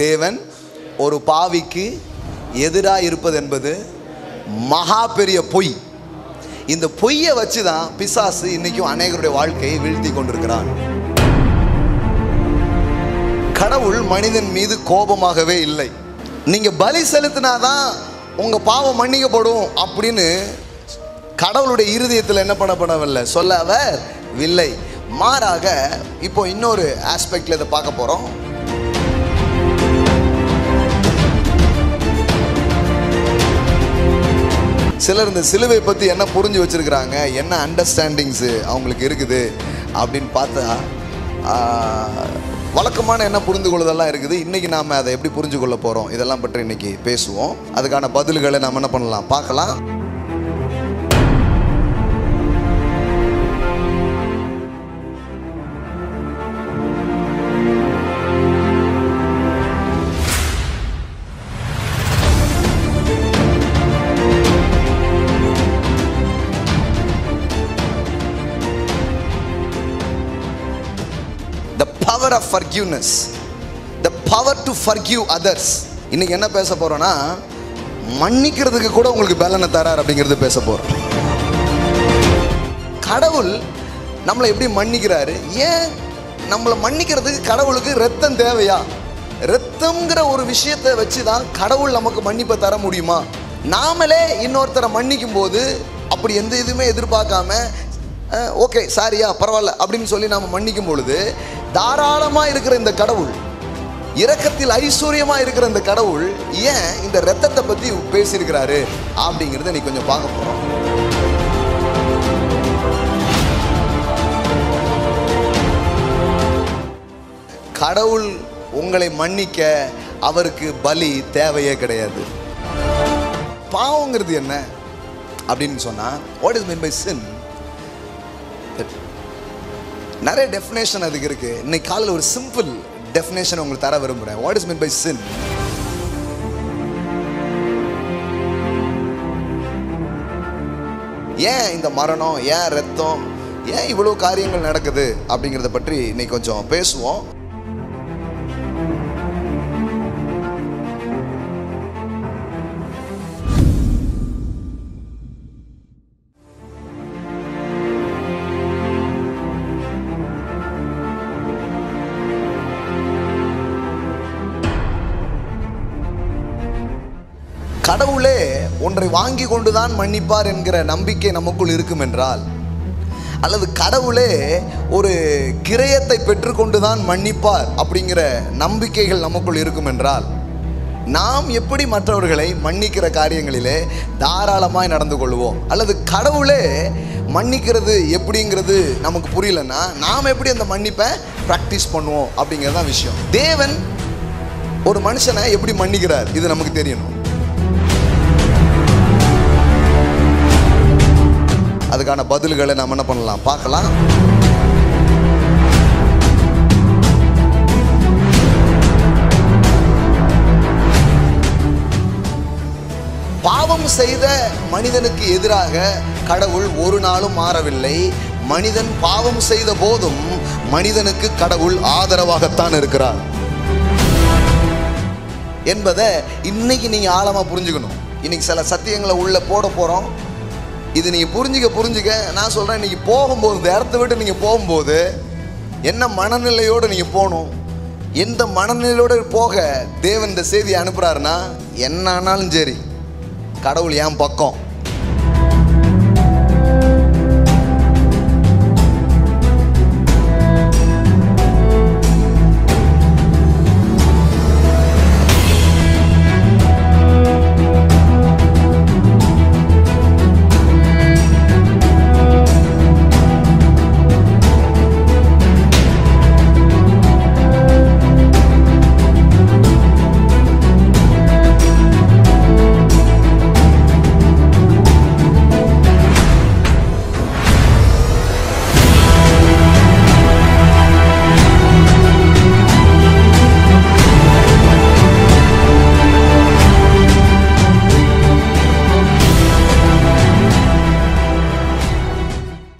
தேவன் ஒரு பாவிக்கு எதிராக இருப்பது என்பது மகா பெரிய பொய். இந்த பொய்யை வச்சு தான் பிசாசு இன்னைக்கும் அநேகருடைய வாழ்க்கையை வீழ்த்தி கொண்டிருக்கிறான். கடவுள் மனிதன் மீது கோபமாகவே இல்லை. நீங்க பலி செலுத்தினாதான் உங்க பாவம் மன்னிக்கப்படும் அப்படின்னு கடவுளுடைய இருதயத்தில் என்ன பண்ணப்படவில்லை, சொல்ல அவர் இல்லை. மாறாக இப்போ இன்னொரு ஆஸ்பெக்ட்ல இதை பார்க்க போறோம். சிலர் இந்த சிலுவை பற்றி என்ன புரிஞ்சு வச்சுருக்கிறாங்க, என்ன அண்டர்ஸ்டாண்டிங்ஸு அவங்களுக்கு இருக்குது அப்படின்னு பார்த்தா வழக்கமான என்ன புரிந்து கொள்ளுதெல்லாம் இருக்குது. இன்றைக்கி நாம் அதை எப்படி புரிஞ்சு கொள்ள போகிறோம், இதெல்லாம் பற்றி இன்றைக்கி பேசுவோம். அதுக்கான பதில்களை நாம் என்ன பண்ணலாம், பார்க்கலாம். Power of forgiveness, the power to forgive others. இன்னைக்கு என்ன பேச போறோம்னா, மன்னிக்கிறதுக்கு கூட உங்களுக்கு பலனை தரார் அப்படிங்கிறது பேச போறோம். கடவுள் நம்மளை எப்படி மன்னிக்கிறாரு, ஏன் நம்மளை மன்னிக்கிறதுக்கு கடவுளுக்கு ரத்தம் தேவையா? ரத்தம்ங்கிற ஒரு விஷயத்தை வச்சு தான் கடவுள் நமக்கு மன்னிப்பை தர முடியுமா? நாமளே இன்னொருத்தரை மன்னிக்கும் போது அப்படி எந்த இதுவுமே எதிர்பார்க்காம ஓகே சாரியா பரவாயில்ல அப்படின்னு சொல்லி நாம் மன்னிக்கும் பொழுது, தாராளமாக இருக்கிற இந்த கடவுள், இரக்கத்தில் ஐஸ்வர்யமாக இருக்கிற இந்த கடவுள் ஏன் இந்த இரத்தத்தை பற்றி பேசியிருக்கிறாரு அப்படிங்கிறத நீ கொஞ்சம் பார்க்க போகிறோம். கடவுள் உங்களை மன்னிக்க அவருக்கு பலி தேவையே கிடையாது. பாவங்கிறது என்ன அப்படின்னு சொன்னால், what is mean by sin? நிறைய டெஃபினேஷன் அதுக்கு இருக்கு. இன்னைக்கு காலையில் ஒரு சிம்பிள் டெஃபினேஷன் உங்களுக்கு தர விரும்புகிறேன். What is mean by sin? ஏன் இந்த மரணம், ஏன் ரத்தம், ஏன் இவ்வளோ காரியங்கள் நடக்குது அப்படிங்கிறத பற்றி இன்னைக்கு கொஞ்சம் பேசுவோம். கடவுளே ஒன்றை வாங்கி கொண்டுதான் மன்னிப்பார் என்கிற நம்பிக்கை நமக்குள் இருக்கும் என்றால், அல்லது கடவுளே ஒரு கிரயத்தை பெற்றுக்கொண்டுதான் மன்னிப்பார் அப்படிங்கிற நம்பிக்கைகள் நமக்குள் இருக்கும் என்றால், நாம் எப்படி மற்றவர்களை மன்னிக்கிற காரியங்களிலே தாராளமாய் நடந்து கொள்வோம்? அல்லது கடவுளே மன்னிக்கிறது எப்படிங்கிறது நமக்கு புரியலன்னா நாம் எப்படி அந்த மன்னிப்பை ப்ராக்டிஸ் பண்ணுவோம் அப்படிங்கிறது தான் விஷயம். தேவன் ஒரு மனுஷனை எப்படி மன்னிக்கிறார் இது நமக்கு தெரியணும். அதுக்கான பதில்களை நாம் என்ன பண்ணலாம், பார்க்கலாம். பாவம் செய்த மனிதனுக்கு எதிராக கடவுள் ஒரு நாளும் மாறவில்லை. மனிதன் பாவம் செய்த போதும் மனிதனுக்கு கடவுள் ஆதரவாகத்தான் இருக்கிறார் என்பதை இன்னைக்கு நீங்க ஆழமா புரிஞ்சுக்கணும். இன்னைக்கு சில சத்தியங்களை உள்ள போட போறோம். இது நீங்கள் புரிஞ்சுக்க நான் சொல்கிறேன். இன்றைக்கி போகும்போது, இந்த இடத்த விட்டு நீங்கள் போகும்போது என்ன மனநிலையோடு நீங்கள் போகணும், எந்த மனநிலையோடு போக தேவன் இந்த செய்தியை அனுப்புகிறாருன்னா, என்ன ஆனாலும் சரி கடவுள் என் பக்கம்,